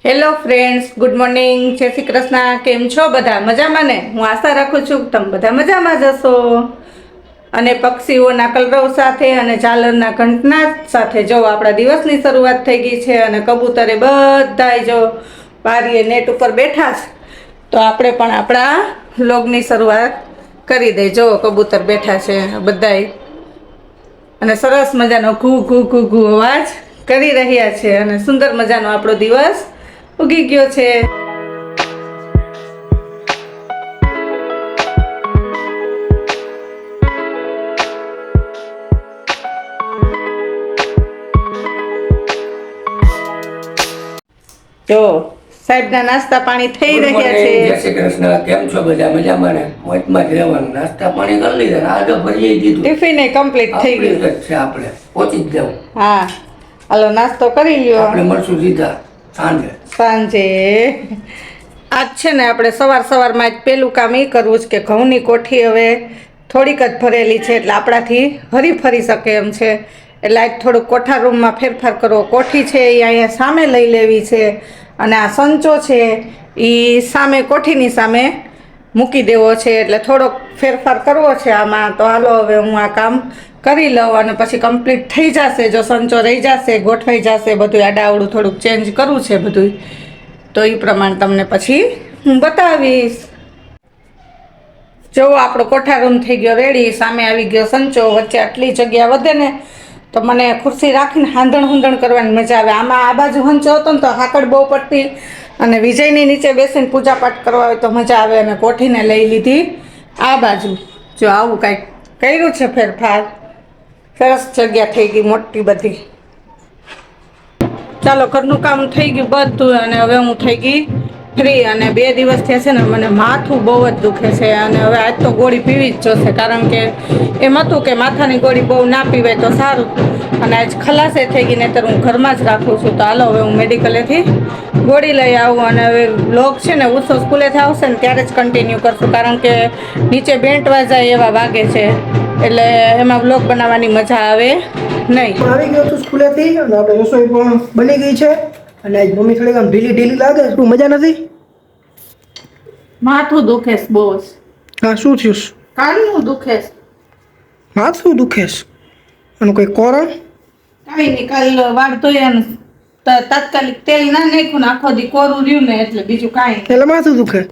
Hello friends, good morning, જય શ્રી કૃષ્ણ. કેમ છો બધા? મજામાં ને? હું આશા રાખું છું કે તમે બધા મજામાં જ હશો. અને પક્ષીઓના કલરવ સાથે અને ઝાલરના ઘંટના સાથે જો આપણા દિવસની શરૂઆત થઈ ગઈ છે. અને કબૂતરે બધાય જો બારીએ નેટ ઉપર બેઠા છે, તો આપણે પણ આપણા વ્લોગની શરૂઆત કરી દઈ. જો કબૂતર બેઠા છે બધાય, અને સરસ મજાનો ઘૂ ઘૂ ઘૂ ઘૂ અવાજ કરી રહ્યા છે. અને સુંદર મજાનો આપણો દિવસ ઉગી ગયો છે. જો સાહેબના નાસ્તા પાણી થઈ રહ્યા છે. જય શ્રી કૃષ્ણ. કેમ છો બધા? મજામાં ને? મોજમાં જ રહેવાનું. નાસ્તા પાણી કરી લીધા, આગળ ભરી દીધું, ટિફિન કમ્પ્લીટ થઈ ગયું છે. આપણે પહોંચી જ જવું. હા, હાલો નાસ્તો કરી લ્યો. આપણે મળશું સીધા સાંજે. આજ છે ને આપણે સવારમાં જ પેલું કામ એ કરવું છે કે ઘઉંની કોઠી હવે થોડીક જ ભરેલી છે, એટલે આપણાથી હરી ફરી શકે એમ છે. એટલે આજ થોડુંક કોઠા રૂમમાં ફેરફાર કરવો. કોઠી છે એ અહીંયા સામે લઈ લેવી છે, અને આ સંચો છે એ સામે કોઠીની સામે મૂકી દેવો છે. એટલે થોડોક ફેરફાર કરવો છે આમાં. તો હાલો હવે હું આ કામ કરી લઉં, અને પછી કમ્પ્લીટ થઈ જશે. જો સંચો રહી જશે, ગોઠવાઈ જશે, બધું આડાવડું થોડુંક ચેન્જ કરવું છે બધું, તો એ પ્રમાણે તમને પછી હું બતાવીશ. જો આપણો કોઠા રૂમ થઈ ગયો રેડી. સામે આવી ગયો સંચો. વચ્ચે આટલી જગ્યા વધે ને તો મને ખુરશી રાખીને હાંધણ કરવાની મજા આવે. આમાં આ બાજુ હંચો હતો ને તો હાકડ બહુ પડતી, અને વિજયની નીચે બેસીને પૂજાપાઠ કરવા હોય તો મજા આવે. અને કોઠીને લઈ લીધી આ બાજુ. જો આવું કાંઈક કર્યું છે ફેરફાર. સરસ જગ્યા થઈ ગઈ મોટી બધી. ચાલો, ઘરનું કામ થઈ ગયું બધું, અને હવે હું થઈ ગઈ ફ્રી. અને 2 દિવસ થયા છે ને મને માથું બહુ જ દુખે છે. અને હવે આજ તો ગોળી પીવી જ જોશે, કારણ કે એમ હતું કે માથાની ગોળી બહુ ના પીવાય તો સારું. અને આજ ખલાસે થઈ ગઈ, નહીંતર હું ઘરમાં જ રાખું છું. તો હાલો હવે હું મેડિકલેથી ગોળી લઈ આવું. અને હવે વ્લોગ છે ને ઉત્સવ સ્કૂલેથી આવશે ને ત્યારે જ કન્ટિન્યુ કરશું, કારણ કે નીચે બેન્ટ વાજાય એવા વાગે છે, એટલે એમાં વ્લોગ બનાવવાની મજા આવે નહીં. આવી ગયો છું સ્કૂલેથી, અને આપણે રસોઈ પણ બની ગઈ છે. અને આજ મમ્મી થોડીક આમ ઢીલી લાગે છે. શું મજા નથી? માથું દુખે છે બહુ જ. હા, શું થયું? કાલનું દુખે છે. માથું દુખે છે? આનું કોઈ કારણ? કાંઈ નહીં, કાલ વાળ ધોયા ને તાત્કાલિક તેલ ના નાખ્યું ને આખો દી કોરું રહ્યું ને, એટલે બીજું કાંઈ નહીં. એટલે માથું દુખે?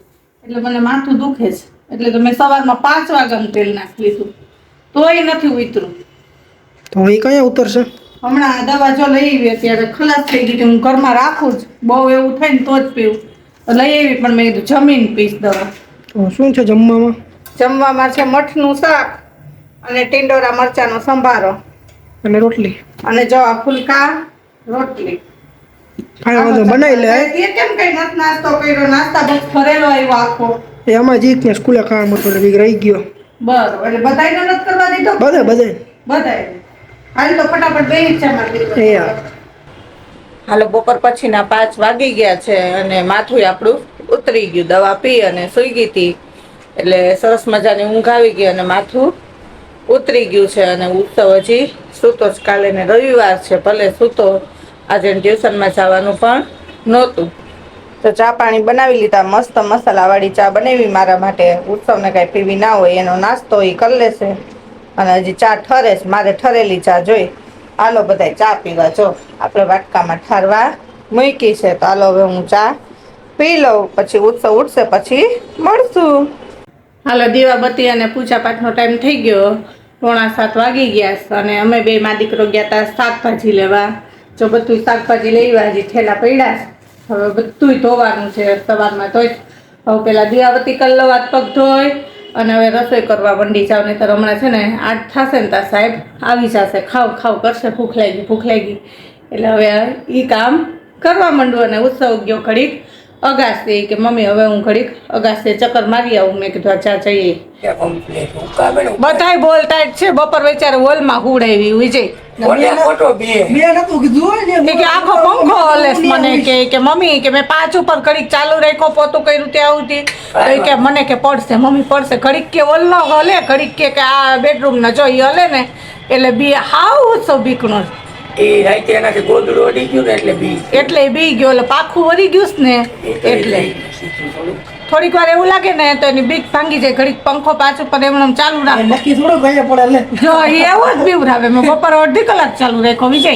એટલે મને માથું દુખે છે. એટલે તો મેં સવારમાં 5 વાગ્યાનું તેલ નાખી લીધું, તોય નથી ઉતરું. તો એ કયા ઉતરશે? હમણાં દવા જો લઈ આવી અત્યારે ખલાસ થઈ ગઈ. હું ઘરમાં રાખું જ, બહુ એવું થાય ને તો જ પીવું. લઈ આવી, પણ મેં કીધું જમીન પીશ દવા. તો શું છે જમવામાં? જમવામાં છે મઠનું શાક અને ટીંડોરા મરચાંનો સંભારો અને રોટલી. અને જો આ ફુલકા રોટલી. કાંઈ વાંધો, બનાવી લે. તે કેમ કઈ નથી નાસ્તો કર્યો? નાસ્તા બોક્સ ભરેલો આવ્યો આખો. એ આમાં જીત ને સ્કૂલે કામ હતું એટલે બીક રહી ગયો. બરોબર, એટલે બધાયને નથી કરવા દીધો? બધાય. હાલ તો ફટાફટ બેસી છે મારી દીકરી. હાલો, બપોર પછીના 5 વાગી ગયા છે, અને માથું આપણું ઉતરી ગયું. દવા પી અને સૂઈ ગઈ હતી, એટલે સરસ મજાની ઊંઘ આવી ગઈ અને માથું ઉતરી ગયું છે. અને ઉત્સવ હજી સૂતો જ. કાલે ને રવિવાર છે, ભલે સૂતો. આજે ટ્યુશનમાં જવાનું પણ નહોતું. તો ચા પાણી બનાવી લીધા. મસ્ત મસાલાવાળી ચા બનાવી મારા માટે. ઉત્સવને કાંઈ પીવી ના હોય એનો નાસ્તો એ કરી લેશે. અને હજી ચા ઠરે છે, મારે ઠરેલી ચા જોઈ. હાલો બધાય ચા પીવા. જો આપણે વાટકામાં ઠારવા મૂકી છે, તો હાલો હવે હું ચા પી લઉં. પછી ઉત્સવ ઉઠશે પછી મળશું. હાલો, દીવાબત્તી અને પૂજા પાઠનો ટાઈમ થઈ ગયો. 6:45 વાગી ગયા છે, અને અમે બે માં દીકરો ગયા હતા શાકભાજી લેવા. જો બધું શાકભાજી લેવા, હજી ઠેલા પડ્યા છે. હવે બધું ધોવાનું છે સવારમાં. તો હવે પેલા દીવાબત્તી કરી લઉં, હાથ પગ ધોઈ, અને હવે રસોઈ કરવા મંડી જાવ. નહીં તો હમણાં છે ને 8 થશે ને ત્યાં સાહેબ આવી જશે, ખાવ કરશે, ભૂખ લાગી. એટલે હવે એ કામ કરવા માંડું. અને ઉત્સવ ગયો ઘડીક અગાસી, કે મમ્મી હવે હું ઘડીક અગાસી ચક્કર મારી આવું. મેં કીધું ચા જઈએ. બધાય બોલતા જ છે. બપોર વેચારે હોલમાં હુડાવી વિજય આખો પંખો હલેસ. મને કે મમ્મી કે મેં 5 ઉપર ઘડીક ચાલુ રાખ્યો, પોતું કર્યું ત્યાં સુધી. કે મને કે પડશે મમ્મી પડશે. ઘડીક કે ઓલ્લો હલે, ઘડીક કે આ બેડરૂમ ને જો હલે ને, એટલે બી હાવ ઉત્સવ બીકણો. એ રાતે એનાથી ગોદડું અડી ગયું ને એટલે બી એટલે એ બી ગયો, એટલે પાખું વળી ગયું છે ને એટલે થોડીક વાર એવું લાગે ને તો એની બીક ભાંગી જાય, ઘડીક પંખો પાછું પર એમને ચાલુ રાખે. નક્કી થોડો કહીએ પડે લે. જો એ એવો જ બીવરાવે. મેં બપોરે અડધી કલાક ચાલુ રાખ્યો વિજય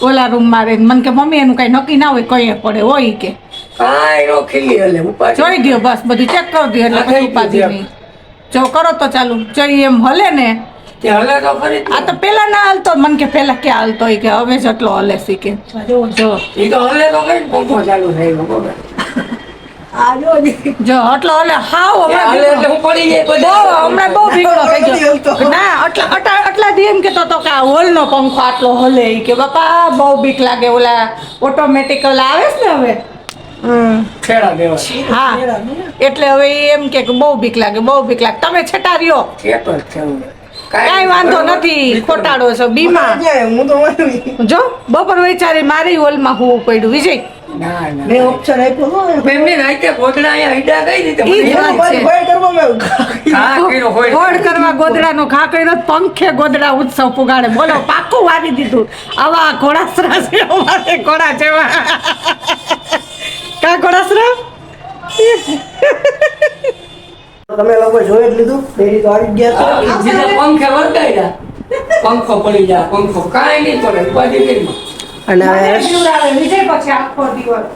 ઓલા રૂમ માં રહીને. મને કે મમ્મી એનું કઈ નક્કી ના હોય, કહીએ પડે હોય કે કાંઈ નો ખીલી હલે ઉપાડી જોઈ ગયો બસ બધું ચેક કરી દઉં એટલે પછી ઉપાધિ નહીં. જો કરો તો ચાલુ જો ઈ એમ હલે ને તે હલે તો ખરી આ તો પેલા ના હાલતો. મને કે પેલા ક્યાં હાલતો હોય કે હવે જેટલો હલે શીખે. જો એ તો હલે તો કઈ પંખો ચાલુ થઈ ગયો બરાબર. જો આટલો હલે હાવ એ હલે એટલે હું પડી જાય બહુ હમણાં બહુ ભીગડો થઈ ગયો. ના આટલા દી એમ કેતો તો કે આ હોલ નો પંખો આટલો હલે ઈ કે બાપા બહુ બીક લાગે. ઓલા ઓટોમેટિક ઓલા આવે છે ને હવે છેડા દેવા હા એટલે હવે ઈ એમ કે બહુ બીક લાગે બહુ બીક લાગે. તમે છેટા રહ્યો ખેતો જ છે હું. કાંઈ વાંધો નથી, ખોટાડો છો બીમાર. હું તો મારી જો બપોર વિચારી મારી હોલમાં હોવું પડ્યું વિજય. ના ના મેં ઓપ્શન આપ્યો હતો. એમને રાતે ગોદડા અહીંયા હીડા કઈ રીતે ઈ મને જ એવું વાત છે. બાય કરવા મેં હા કર્યો હોય ગોળ કરવા ગોદડાનો ઘા કર્યો, પંખે ગોદડા ઉત્સવ પુગાડે. બોલો પાકું વારી દીધું. આવા ઘોડાસરા છે અમારે ઘોડા જેવા. કા ઘોડાસરા તમે લોકો જોઈ જ લીધું. ડેરી તો આવી જ ગયા છે. જેને પંખે વળગાડ્યા પંખો પડી જાય પંખો કાંઈ નહીં પડે ઉપાધિ કરી અને મને બીવડાવે વિજય પછી આખો દિવસ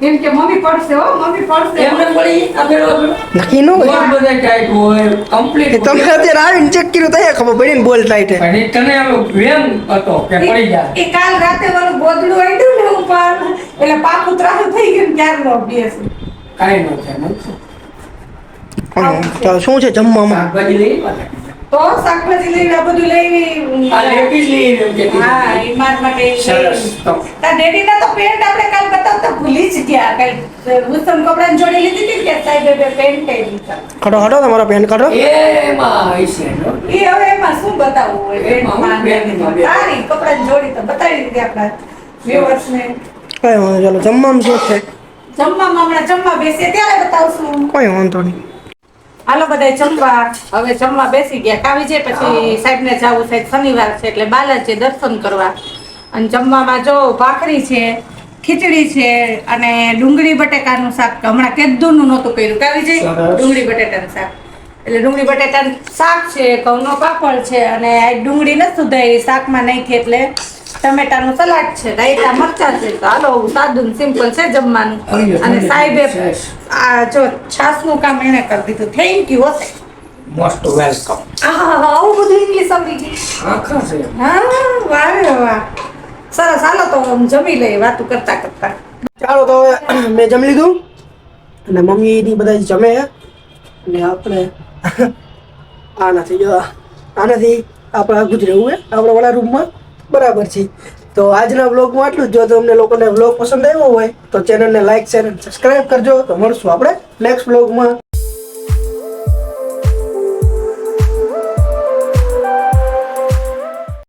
એમ કે મમ્મી પડશે હો મમ્મી પડશે. એમને પડી આ ફેરવા ફેરવા. નક્કી ન હોય. બોલ બધા ટાઈટ હોય એ કમ્પ્લીટ તમે અત્યારે આવીને ચેક કર્યું તો ખબર પડી ને બોલ ટાઈટ પણ એ તને આમ વેમ હતો કે પડી જાય એ કાલ રાતે ઓલું ગોદડું આડ્યું ને ઉપર એટલે પાકું ત્રાસું થઈ ગયું ને ક્યારે નો બેસ. કાંઈ ન થાય મને તો શું છે જમવામાં? શાકભાજી લઈ પાછા. તો શાકભાજી લઈને આ બધું લઈ આ લેડીઝ લઈ એમ કે હા એ માર માટે સરસ તો તાર ડેડીના તો પેન્ટ આપણે કાલ બતાવતા ભૂલી જ ગયા. કાલ ઉત્તમ કપડાની જોડી લીધી હતી કે સાહેબે બે પેન્ટ કઈ દીધા. ખડો હડો તમારો પેન કાઢો. એમાં હશે ને એ હવે એમાં શું બતાવવું હોય એમાં હું પેન્ટમાં પેન્ટ સારી કપડાની જોડી તો બતાવી દીધી આપણા વ્યુઅર્સને. કઈ વાંધો ચાલો જમવામાં શું છે? જમવામાં હમણાં જમવા બેસીએ ત્યારે બતાવશું. કોઈ વાંધો નહીં. હાલો બધાય જમવા. હવે જમવા બેસી ગયા. કાવી છે પછી સાહેબને જવું છે, શનિવાર છે એટલે બાલાજી દર્શન કરવા. અને જમવામાં જો ભાખરી છે, ખીચડી છે અને ડુંગળી બટેકાનું શાક. હમણાં કેદુનું નહોતું કર્યું. કાવી છે સરસ. ડુંગળી બટેટાનું શાક. એટલે ડુંગળી બટેટાનું શાક છે, ઘઉંનો પાપડ છે અને આ ડુંગળી નથી સુધારી શાકમાં નાખી એટલે ટમેટાનું સલાડ છે, રાયતા મરચાં છે. તો હાલો સાદું સિમ્પલ છે જમવાનું. અને સાહેબે આ જો છાસનું કામ એને કરી દીધું. થેન્ક યુ હશે. મોસ્ટ વેલકમ આવું બધું ઇંગ્લિશ આવડી ગઈ. આખા છે હા વાહ રે વાહ. સરસ હાલો તો જમી લઈએ વાતું કરતા કરતા. ચાલો તો હવે મેં જમી લીધું અને મમ્મી ની બધા જમે અને આપણે આનાથી જો આનાથી આપણે ગુજરે એવું આપણે વાળા રૂમમાં બરાબર છે. તો આજના બ્લોગમાં આટલું જ. જો તમને લોકોને બ્લોગ પસંદ આવ્યો હોય તો ચેનલને લાઈક શેર અને સબસ્ક્રાઈબ કરજો. તો મળશું આપણે નેક્સ્ટ બ્લોગમાં.